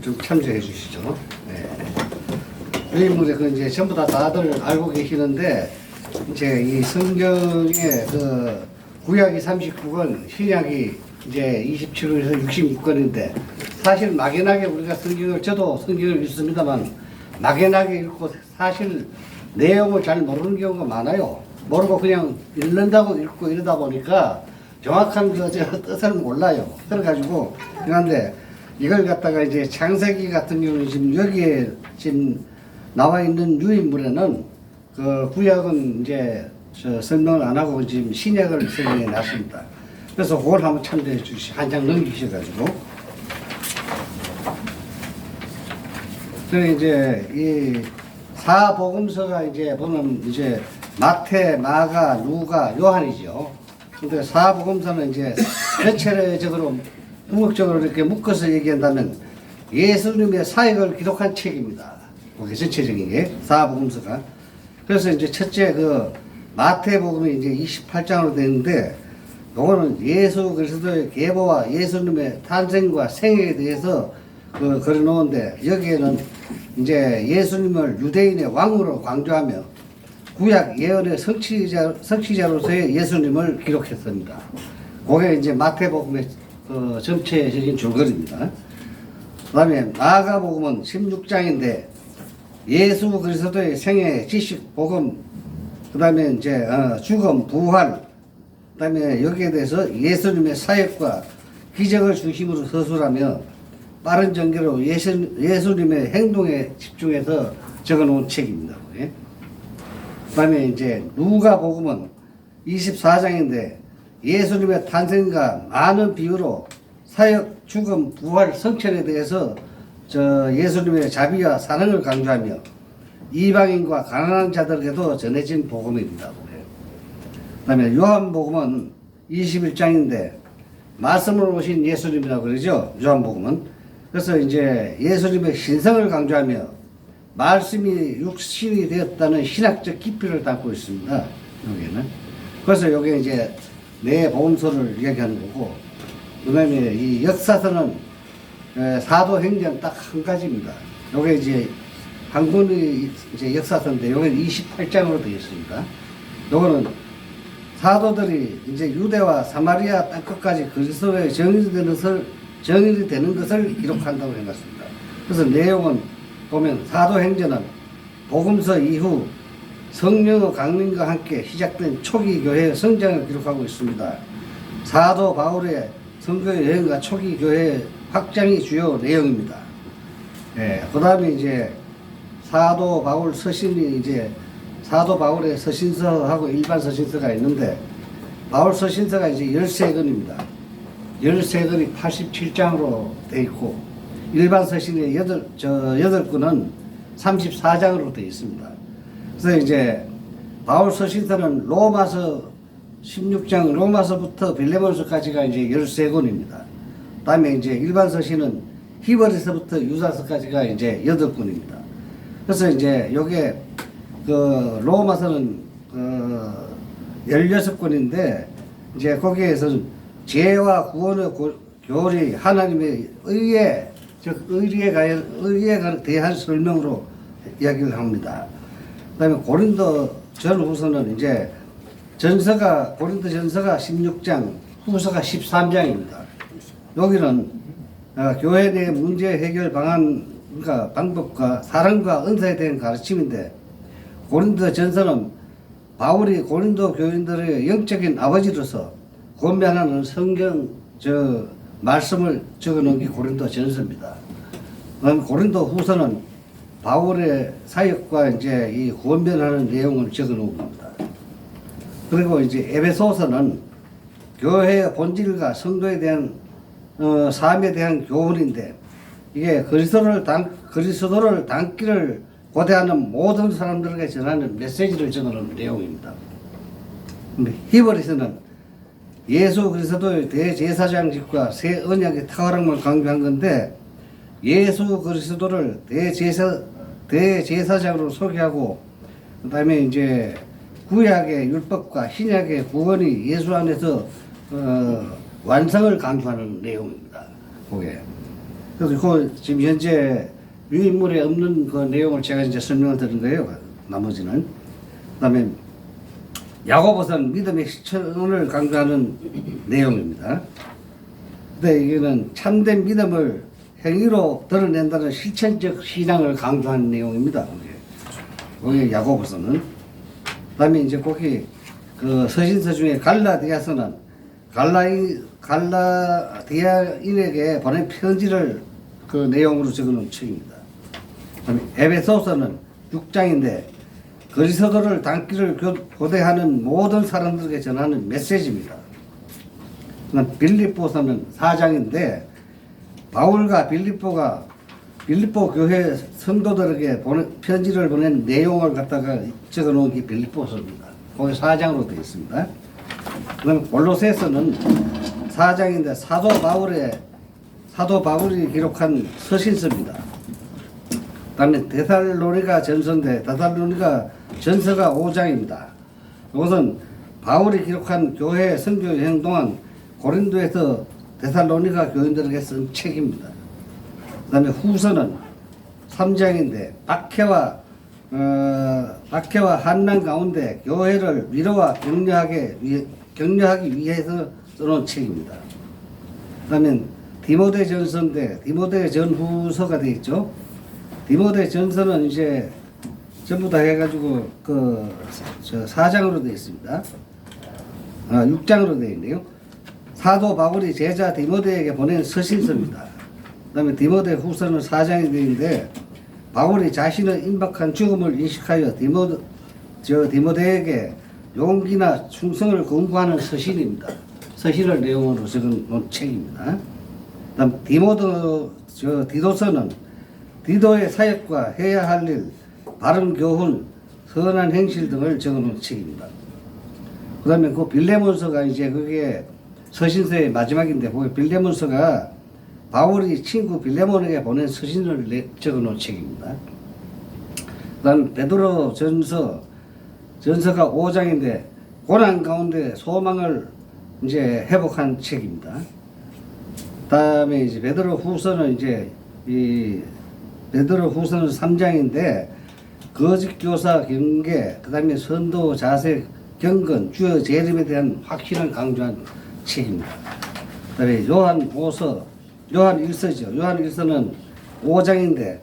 좀 참조해 주시죠. 네. 유인물에 그 이제 전부 다들 알고 계시는데, 이제 이 성경의 그 구약이 39권, 신약이 이제 27권에서 66권인데, 사실 막연하게 우리가 저도 성경을 읽습니다만, 막연하게 읽고 사실 내용을 잘 모르는 경우가 많아요. 모르고 그냥 읽는다고 읽고 이러다 보니까 정확한 뜻을 몰라요. 그래가지고, 그런데 이걸 갖다가 이제 창세기 같은 경우는 지금 여기에 지금 나와 있는 유인물에는 그 구약은 이제 설명을 안 하고 지금 신약을 설명해 놨습니다. 그래서 그걸 한번 참조해 한 장 넘기셔가지고. 그래 이제 이 사복음서가 이제 보면 이제 마태, 마가, 루가, 요한이죠. 근데 사복음서는 이제 전체적으로 궁극적으로 이렇게 묶어서 얘기한다면 예수님의 사역을 기록한 책입니다. 그게 전체적인 게 사복음서가. 그래서 이제 첫째 그 마태복음이 이제 28장으로 되는데, 요거는 예수 그리스도의 계보와 예수님의 탄생과 생애에 대해서 그려놓은데, 여기에는 이제 예수님을 유대인의 왕으로 강조하며 구약 예언의 성취자로서의 예수님을 기록했습니다. 그게 이제 마태복음의 전체적인 줄거리입니다. 그 다음에 마가복음은 16장인데 예수 그리스도의 생애, 지식, 복음, 그 다음에 이제 죽음, 부활, 그 다음에 여기에 대해서 예수님의 사역과 기적을 중심으로 서술하며 빠른 전개로 예수님의 행동에 집중해서 적어놓은 책입니다. 그 다음에 이제 누가복음은 24장인데 예수님의 탄생과 많은 비유로 사역, 죽음, 부활, 성천에 대해서 예수님의 자비와 사랑을 강조하며 이방인과 가난한 자들에게도 전해진 복음입니다. 그 다음에 요한복음은 21장인데 말씀으로 오신 예수님이라고 그러죠. 요한복음은. 그래서 이제 예수님의 신성을 강조하며 말씀이 육신이 되었다는 신학적 깊이를 담고 있습니다. 여기는. 그래서 여기 이제 내 복음서를 이야기하는 거고, 그 다음에 이 역사서는 사도행전 딱 한 가지입니다. 요게 이제 한 권의 이제 역사서인데, 요게 28장으로 되어 있습니다. 요거는 사도들이 이제 유대와 사마리아 땅끝까지 그리스도의 정의되는 것을 기록한다고 해놨습니다. 그래서 내용은 보면 사도행전은 복음서 이후 성령의 강림과 함께 시작된 초기 교회의 성장을 기록하고 있습니다. 사도 바울의 선교 여행과 초기 교회의 확장이 주요 내용입니다. 그 다음에 이제 사도 바울 서신이 이제 사도 바울의 서신서하고 일반 서신서가 있는데, 바울 서신서가 이제 13권입니다. 13권이 87장으로 되어 있고, 일반 서신의 8권은 34장으로 되어 있습니다. 그래서 이제 바울 서신서는 로마서 16장, 로마서부터 빌레몬서까지가 이제 13권입니다. 다음에 이제 일반 서신은 히브리서부터 유다서까지가 이제 8권입니다. 그래서 이제 요게 로마서는 16권인데, 이제 거기에서는 죄와 구원의 교리, 하나님의 의에, 즉 의에 대한 설명으로 이야기를 합니다. 그 다음에 고린도 전후서는 이제 고린도 전서가 16장, 후서가 13장입니다. 여기는 교회 내 문제 해결 방안과 방법과 사랑과 은사에 대한 가르침인데, 고린도 전서는 바울이 고린도 교인들의 영적인 아버지로서 권면하는 성경 말씀을 적어놓은 게 고린도 전서입니다. 고린도 후서는 바울의 사역과 이제 이 권면하는 내용을 적어놓은 겁니다. 그리고 이제 에베소서는 교회의 본질과 성도에 대한 삶에 대한 교훈인데, 이게 그리스도를 닮기를 고대하는 모든 사람들에게 전하는 메시지를 적어놓은 내용입니다. 히브리서는 예수 그리스도의 대제사장직과 새 언약의 탁월함을 강조한 건데, 예수 그리스도를 대제사장으로 소개하고, 그 다음에 이제 구약의 율법과 신약의 구원이 예수 안에서 완성을 강조하는 내용입니다. 그게. 그래서 그 지금 현재 유인물에 없는 그 내용을 제가 이제 설명을 드린 거예요. 나머지는. 그다음에 야고보서는 믿음의 실천을 강조하는 내용입니다. 근데 이거는 참된 믿음을 행위로 드러낸다는 실천적 신앙을 강조하는 내용입니다. 거기 야고보서는. 그다음에 이제 거기 그 서신서 중에 갈라디아서는 갈라디아인에게 보낸 편지를 그 내용으로 적어놓은 책입니다. 그다음에 에베소서는 6장인데 그리스도를 닮기를 고대하는 모든 사람들에게 전하는 메시지입니다. 빌립보서는 4장인데 바울과 빌립보 교회 성도들에게 편지를 보낸 내용을 갖다가 적어놓은 게 빌립보서입니다. 거기 4장으로 되어 있습니다. 그다음에 골로새서는 4장인데 사도 바울이 기록한 서신서입니다. 그다음에 데살로니가 전서인데 데살로니가 전서가 5장입니다. 이것은 바울이 기록한 교회 선교 여행 동안 고린도에서 데살로니가 교인들에게 쓴 책입니다. 그다음에 후서는 3장인데 박해와 한난 가운데 교회를 위로와 격려하기 위해서 써놓은 책입니다. 그다음에 디모데 전서인데 디모데 전후서가 되어 있죠. 디모데 전서는 이제 전부 다 해가지고 그 4장으로 되어 있습니다. 6장으로 되어 있네요. 사도 바울이 제자 디모데에게 보낸 서신서입니다. 그다음에 디모데 후서는 4장이 되어 있는데 바울이 자신의 임박한 죽음을 인식하여 디모데에게 용기나 충성을 권고하는 서신입니다. 서신을 내용으로 적은 책입니다. 그다음 디도서는 디도의 사역과 해야 할 일, 바른 교훈, 선한 행실 등을 적어놓은 책입니다. 그다음에 그 빌레몬서가 이제 그게 서신서의 마지막인데 거기 빌레몬서가 바울이 친구 빌레몬에게 보낸 서신을 적어놓은 책입니다. 그다음 베드로 전서가 5장인데 고난 가운데 소망을 이제 회복한 책입니다. 그다음에 이제 베드로 후서는 3장인데 거짓 교사 경계, 그다음에 선도 자세 경건, 주의 재림에 대한 확신을 강조한 책입니다. 그다음에 요한 1서죠. 요한 1서는 5장인데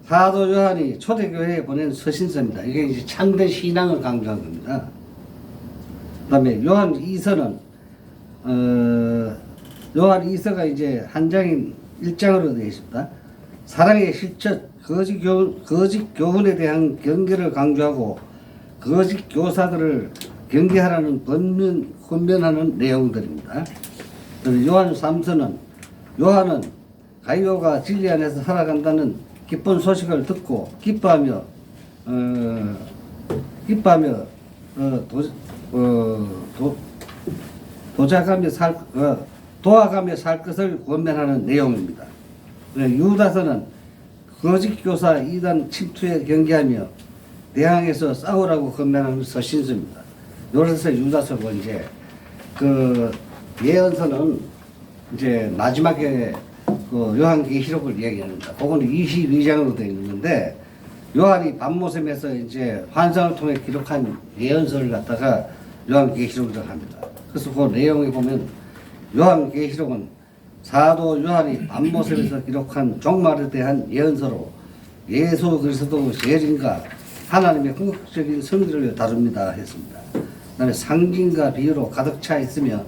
사도 요한이 초대교회에 보낸 서신서입니다. 이게 이제 참된 신앙을 강조한 겁니다. 그다음에 요한 2서는 요한 2서가 이제 한 장인 1장으로 되어 있습니다. 사랑의 실천, 거짓 교훈에 대한 경계를 강조하고 거짓 교사들을 경계하라는 권면하는 내용들입니다. 요한 3서는 요한은 가이오가 진리 안에서 살아간다는 기쁜 소식을 듣고 기뻐하며 도와가며 살 것을 권면하는 내용입니다. 유다서는 거짓 교사 이단 침투에 경계하며 대항해서 싸우라고 권면하는 서신서입니다. 요래서 유다서고 이제 그 예언서는 이제 마지막에 그 요한계시록을 이야기합니다. 그거는 22장으로 되어 있는데 요한이 밤모섬에서 이제 환상을 통해 기록한 예언서를 갖다가 요한계시록이라고 합니다. 그래서 그 내용에 보면 요한계시록은 사도 요한이 밤모섬에서 기록한 종말에 대한 예언서로 예수 그리스도 재림과 하나님의 궁극적인 성리를 다룹니다 했습니다. 그다음에 상징과 비유로 가득 차 있으며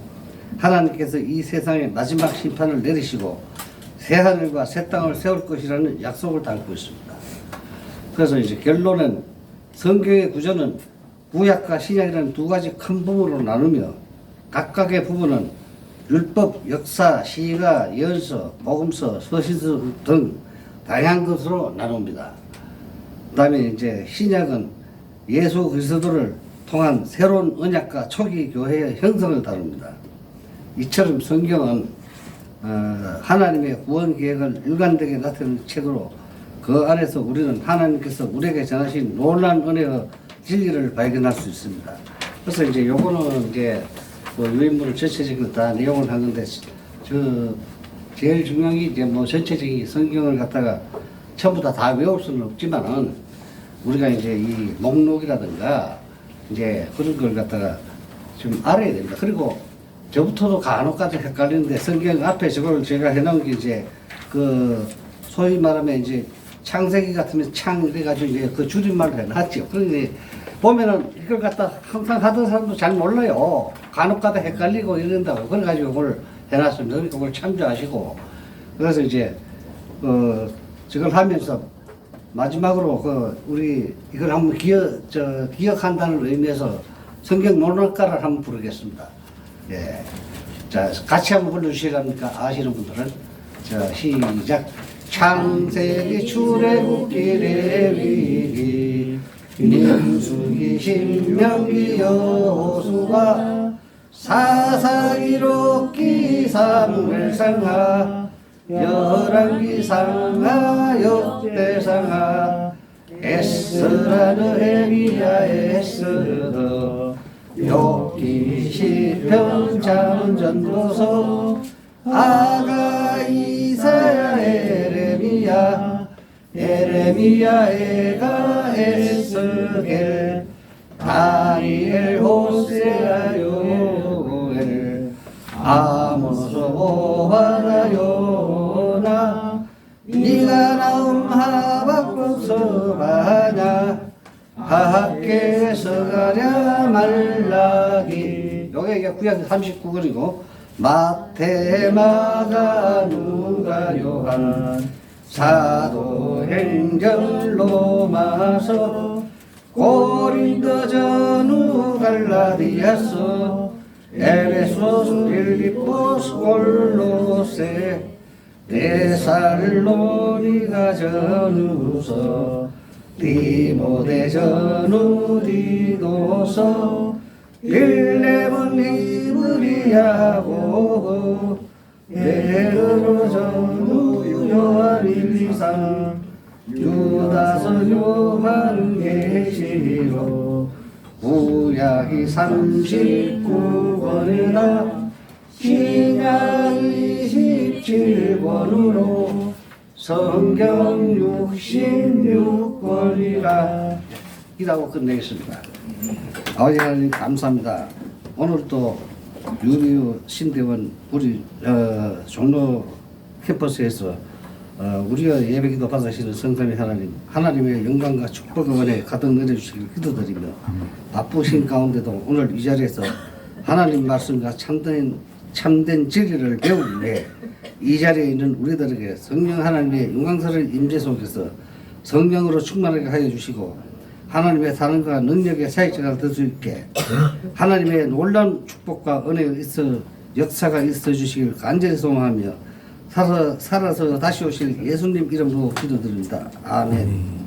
하나님께서 이 세상의 마지막 심판을 내리시고 새 하늘과 새 땅을 세울 것이라는 약속을 담고 있습니다. 그래서 이제 결론은 성경의 구조는 구약과 신약이라는 두 가지 큰 부분으로 나누며 각각의 부분은 율법, 역사, 시가, 예언서, 복음서, 서신서 등 다양한 것으로 나눕니다. 그 다음에 이제 신약은 예수 그리스도를 통한 새로운 언약과 초기 교회의 형성을 다룹니다. 이처럼 성경은 하나님의 구원 계획을 일관되게 나타내는 책으로 그 안에서 우리는 하나님께서 우리에게 전하신 놀라운 은혜의 진리를 발견할 수 있습니다. 그래서 이제 요거는 이제 그 유인물을 전체적으로 다 내용을 한 건데 제일 중요한 게 이제 뭐 전체적인 성경을 갖다가 전부 다 외울 수는 없지만은 우리가 이제 이 목록이라든가 이제 그런 걸 갖다가 좀 알아야 됩니다. 그리고 저부터도 간혹가다 헷갈리는데 성경 앞에 저걸 제가 해놓은 게 이제 그 소위 말하면 이제 창세기 같으면 창 이래가지고 이제 그 줄임말로 해놨죠. 그러니 보면은 이걸 갖다 항상 하던 사람도 잘 몰라요. 간혹가다 헷갈리고 이런다고. 그래가지고 그걸 해놨습니다. 그러니까 그걸 참조하시고. 그래서 이제 저걸 하면서 마지막으로 우리 이걸 한번 기억한다는 의미에서 성경 논어가를 한번 부르겠습니다. 예. 자, 같이 한번 불러주시랍니까? 아시는 분들은. 자, 시작. 창세기 출애굽기 레위기 민수기 신명기 여호수아 사사기록기 사무엘상하 열왕기상하 역대상하 에스라 느헤미야 에스더 욥기 시편 잠언 전도서 아가 이사야 에레미야 에가 에스겔 다니엘 호세아 요엘 아모스 오바다 요나 니가 나옴 하박국 서바냐 하학계 서가랴 말라기. 요게 이게 구약 39권이고 마태 마가 누가 요한 사도행전 로마서 고린도 전후 갈라디아서 에베소서 빌립보서 골로새 데살로니가 전후서 디모데 전후 디도서 빌레몬 히브리야고 베드로 전후 요한 일리상 유다서 요한 계시록 구약이 39권이나 신약이 27권으로 성경 66권이라 이라고 끝내겠습니다. 아버지 하나님 감사합니다. 오늘 또 유비우 신대원 우리 종로 캠퍼스에서 우리가 예배기도 받으시는 성삼위 하나님, 하나님의 영광과 축복의 은혜 가득 내려주시길 기도드리며 바쁘신 가운데도 오늘 이 자리에서 하나님 말씀과 참된 진리를 배우기 위해 이 자리에 있는 우리들에게 성령 하나님의 영광스러운 임재 속에서 성령으로 충만하게 하여 주시고 하나님의 사랑과 능력의 사역자가 될 수 있게 하나님의 놀라운 축복과 은혜가 있어 역사가 있어 주시길 간절히 소망하며 살아서 다시 오실 예수님 이름으로 기도드립니다. 아멘.